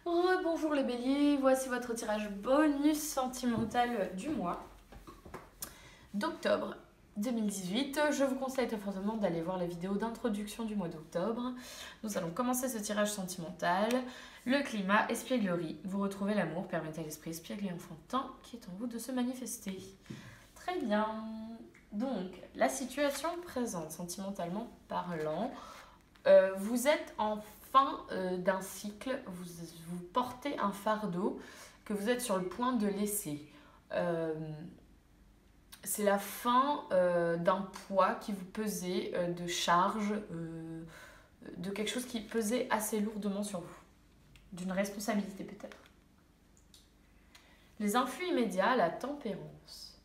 Bonjour les béliers, voici votre tirage bonus sentimental du mois d'octobre 2018. Je vous conseille très fortement d'aller voir la vidéo d'introduction du mois d'octobre. Nous allons commencer ce tirage sentimental. Le climat, espièglerie. Vous retrouvez l'amour, permettez à l'esprit espiègle et enfantin qui est en vous de se manifester. Très bien. Donc, la situation présente, sentimentalement parlant, vous êtes en fin d'un cycle, vous portez un fardeau que vous êtes sur le point de laisser. C'est la fin d'un poids qui vous pesait, de charge, de quelque chose qui pesait assez lourdement sur vous, d'une responsabilité peut-être. Les influx immédiats, la tempérance.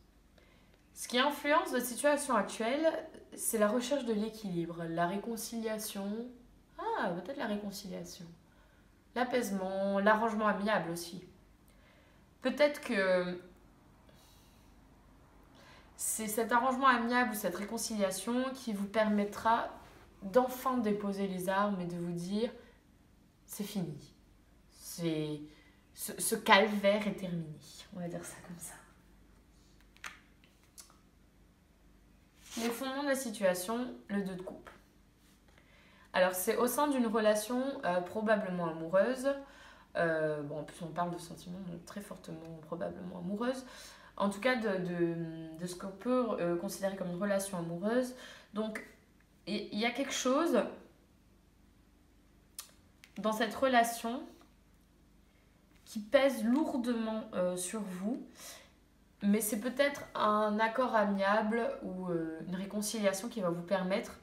Ce qui influence votre situation actuelle, c'est la recherche de l'équilibre, la réconciliation. Ah, peut-être la réconciliation. L'apaisement, l'arrangement amiable aussi. Peut-être que c'est cet arrangement amiable ou cette réconciliation qui vous permettra d'enfin déposer les armes et de vous dire c'est fini. Ce calvaire est terminé. On va dire ça comme ça. Les fondements de la situation, le 2 de coupe. Alors c'est au sein d'une relation probablement amoureuse. En plus on parle de sentiments donc très fortement probablement amoureuse. En tout cas de ce qu'on peut considérer comme une relation amoureuse. Donc il y a quelque chose dans cette relation qui pèse lourdement sur vous. Mais c'est peut-être un accord amiable ou une réconciliation qui va vous permettre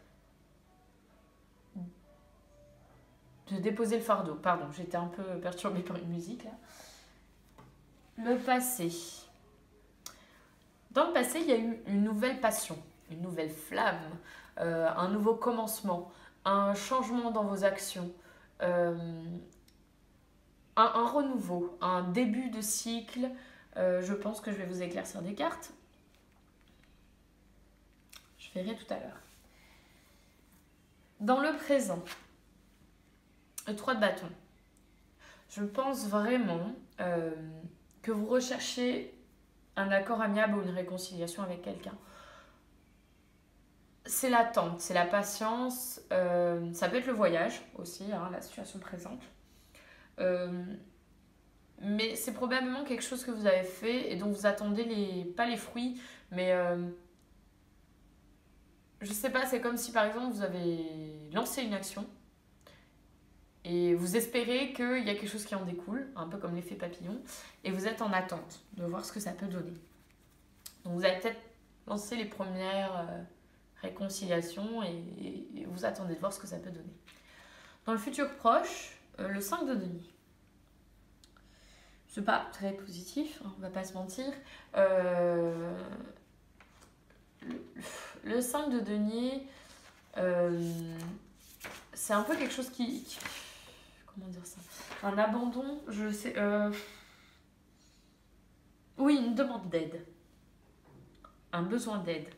de déposer le fardeau. Pardon, j'étais un peu perturbée par une musique là. Le passé. Dans le passé, il y a eu une nouvelle passion, une nouvelle flamme, un nouveau commencement, un changement dans vos actions, un renouveau, un début de cycle. Je pense que je vais vous éclaircir des cartes. Je verrai tout à l'heure. Dans le présent, le 3 de bâton. Je pense vraiment que vous recherchez un accord amiable ou une réconciliation avec quelqu'un. C'est l'attente, c'est la patience, ça peut être le voyage aussi, hein, la situation présente. Mais c'est probablement quelque chose que vous avez fait et dont vous attendez pas les fruits, mais je sais pas, c'est comme si par exemple vous avez lancé une action et vous espérez qu'il y a quelque chose qui en découle, un peu comme l'effet papillon, et vous êtes en attente de voir ce que ça peut donner. Donc vous avez peut-être lancé les premières réconciliations et vous attendez de voir ce que ça peut donner. Dans le futur proche, le 5 de denier. C'est pas très positif, on va pas se mentir. Le 5 de denier, c'est un peu quelque chose qui comment dire ça, un abandon, je sais. Oui, une demande d'aide. Un besoin d'aide.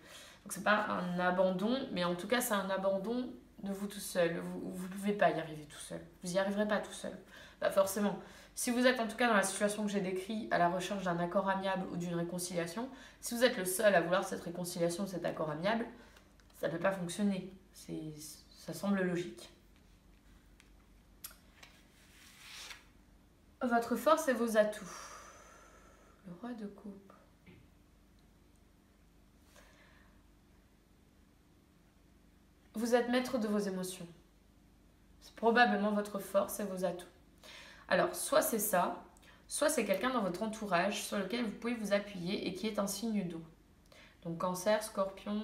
Donc c'est pas un abandon, mais en tout cas c'est un abandon de vous tout seul. Vous pouvez pas y arriver tout seul. Vous y arriverez pas tout seul. Bah forcément. Si vous êtes en tout cas dans la situation que j'ai décrite, à la recherche d'un accord amiable ou d'une réconciliation, si vous êtes le seul à vouloir cette réconciliation, cet accord amiable, ça peut pas fonctionner. Ça semble logique. Votre force et vos atouts. Le roi de coupe. Vous êtes maître de vos émotions. C'est probablement votre force et vos atouts. Alors, soit c'est ça, soit c'est quelqu'un dans votre entourage sur lequel vous pouvez vous appuyer et qui est un signe d'eau. Donc cancer, scorpion...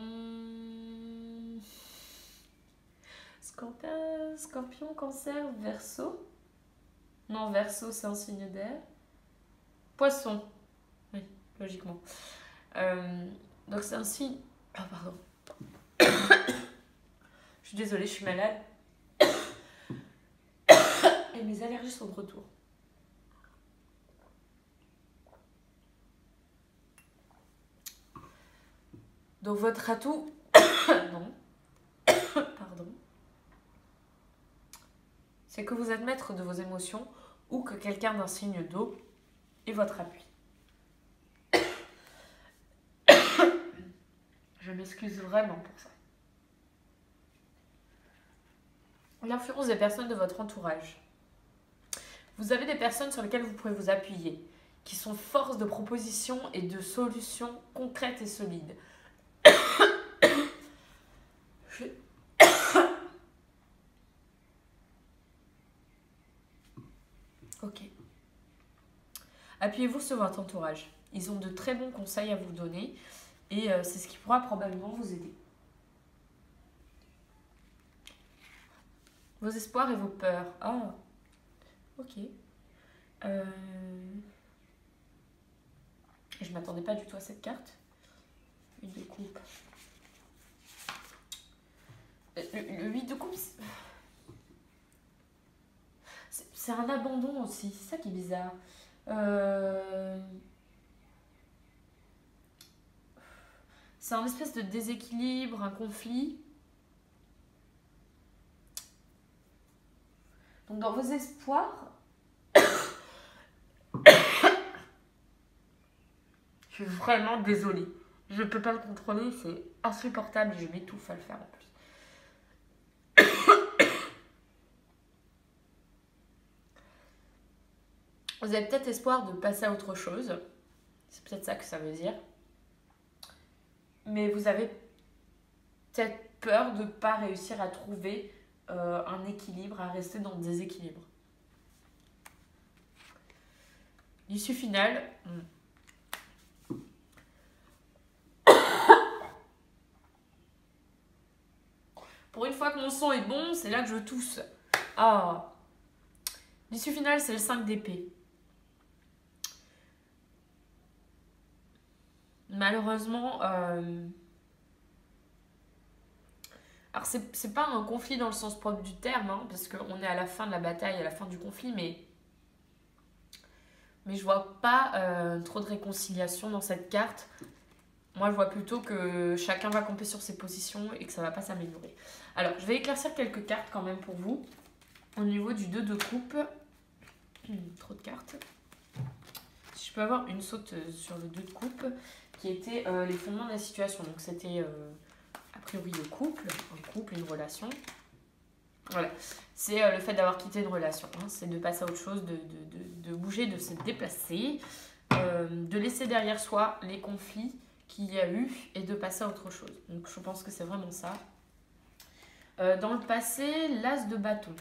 Scorpion, cancer, verseau. Non, verseau c'est un signe d'air. Poisson. Oui, logiquement. Donc c'est un signe... Ah, pardon. Je suis désolée, je suis malade. Et mes allergies sont de retour. Donc votre atout... non. Pardon. C'est que vous êtes maître de vos émotions ou que quelqu'un d'un signe d'eau est votre appui. Je m'excuse vraiment pour ça. L'influence des personnes de votre entourage. Vous avez des personnes sur lesquelles vous pouvez vous appuyer, qui sont force de propositions et de solutions concrètes et solides. Ok. Appuyez-vous sur votre entourage. Ils ont de très bons conseils à vous donner et c'est ce qui pourra probablement vous aider. Vos espoirs et vos peurs. Ah, ok. Je ne m'attendais pas du tout à cette carte. Une de coupe. Le 8 de coupe, c'est un abandon aussi. C'est ça qui est bizarre. C'est un espèce de déséquilibre, un conflit. Donc dans vos espoirs, je suis vraiment désolée. Je ne peux pas le contrôler, c'est insupportable et je m'étouffe à le faire en plus. Vous avez peut-être espoir de passer à autre chose. C'est peut-être ça que ça veut dire. Mais vous avez peut-être peur de ne pas réussir à trouver un équilibre, à rester dans le déséquilibre. L'issue finale. Pour une fois que mon son est bon, c'est là que je tousse. Ah. L'issue finale, c'est le 5 d'épée. Malheureusement, alors c'est pas un conflit dans le sens propre du terme, hein, parce qu'on est à la fin de la bataille, à la fin du conflit, mais je vois pas trop de réconciliation dans cette carte. Moi, je vois plutôt que chacun va camper sur ses positions et que ça va pas s'améliorer. Alors, je vais éclaircir quelques cartes quand même pour vous. Au niveau du 2 de coupe, trop de cartes. Si je peux avoir une sauteuse sur le 2 de coupe, qui était les fondements de la situation. Donc, c'était a priori le couple, un couple, une relation. Voilà, c'est le fait d'avoir quitté une relation. Hein. C'est de passer à autre chose, de bouger, de se déplacer, de laisser derrière soi les conflits qu'il y a eu et de passer à autre chose. Donc je pense que c'est vraiment ça. Dans le passé, l'as de bâton.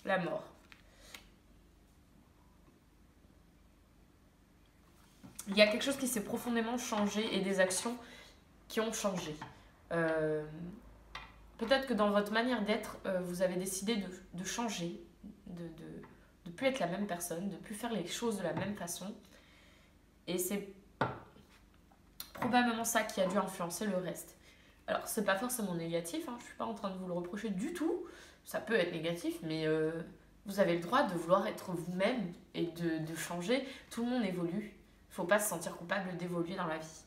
La mort. Il y a quelque chose qui s'est profondément changé et des actions qui ont changé. Peut-être que dans votre manière d'être, vous avez décidé de changer, de plus être la même personne, de plus faire les choses de la même façon. Et c'est probablement ça qui a dû influencer le reste. Alors, c'est pas forcément négatif, hein, je suis pas en train de vous le reprocher du tout. Ça peut être négatif, mais vous avez le droit de vouloir être vous-même et de changer. Tout le monde évolue. Il faut pas se sentir coupable d'évoluer dans la vie.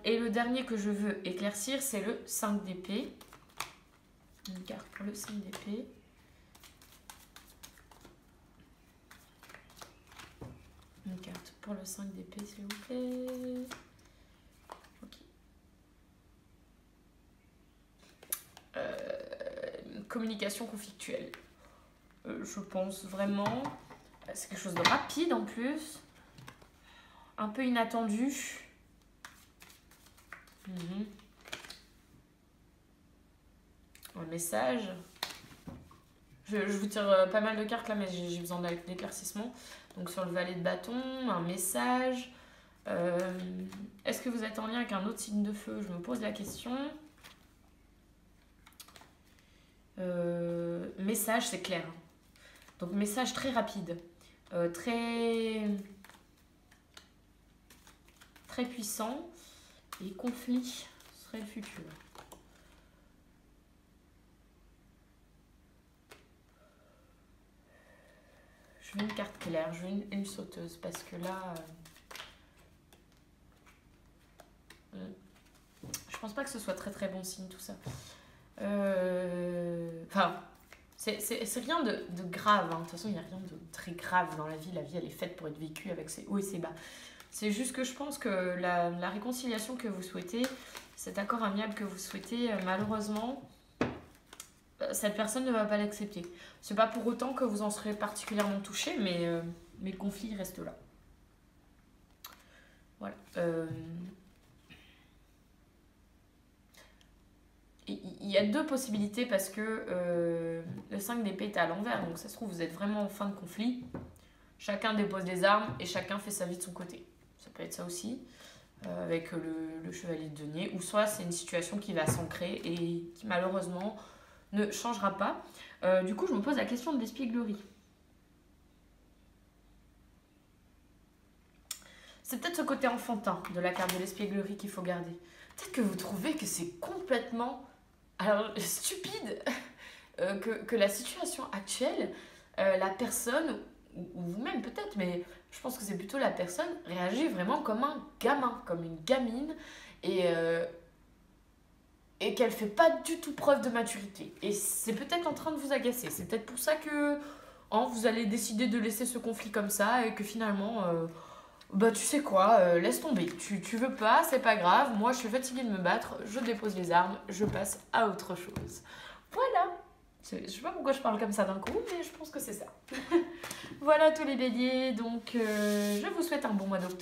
Et le dernier que je veux éclaircir, c'est le 5 d'épée. Une carte pour le 5 d'épée. Une carte pour le 5 d'épée, s'il vous plaît. Ok. Communication conflictuelle. Je pense vraiment. C'est quelque chose de rapide en plus. Un peu inattendu. Un message. Je vous tire pas mal de cartes là, mais j'ai besoin d'éclaircissement. Donc sur le valet de bâton, un message. Est-ce que vous êtes en lien avec un autre signe de feu? Je me pose la question. Message, c'est clair. Donc message très rapide. Très puissant. Et conflit serait le futur. Je veux une carte claire, je veux une sauteuse parce que là, je pense pas que ce soit très très bon signe tout ça. Enfin, Enfin, c'est rien de grave. Hein. De toute façon, il n'y a rien de très grave dans la vie. La vie, elle est faite pour être vécue avec ses hauts et ses bas. C'est juste que je pense que la réconciliation que vous souhaitez, cet accord amiable que vous souhaitez, malheureusement, cette personne ne va pas l'accepter. C'est pas pour autant que vous en serez particulièrement touché, mais le conflit reste là. Voilà. Il y a deux possibilités parce que le 5 d'épée est à l'envers, donc ça se trouve vous êtes vraiment en fin de conflit. Chacun dépose les armes et chacun fait sa vie de son côté. Ça peut être ça aussi, avec le chevalier de denier. Ou soit c'est une situation qui va s'ancrer et qui malheureusement ne changera pas. Du coup, je me pose la question de l'espièglerie. C'est peut-être ce côté enfantin de la carte de l'espièglerie qu'il faut garder. Peut-être que vous trouvez que c'est complètement stupide que la situation actuelle, la personne, ou vous-même peut-être, mais je pense que c'est plutôt la personne, réagit vraiment comme un gamin, comme une gamine, et qu'elle fait pas du tout preuve de maturité. Et c'est peut-être en train de vous agacer. C'est peut-être pour ça que vous allez décider de laisser ce conflit comme ça et que finalement, bah tu sais quoi, laisse tomber. Tu veux pas, c'est pas grave. Moi, je suis fatiguée de me battre. Je dépose les armes. Je passe à autre chose. Voilà. Je sais pas pourquoi je parle comme ça d'un coup, mais je pense que c'est ça. Voilà tous les béliers. Donc, je vous souhaite un bon mois d'octobre.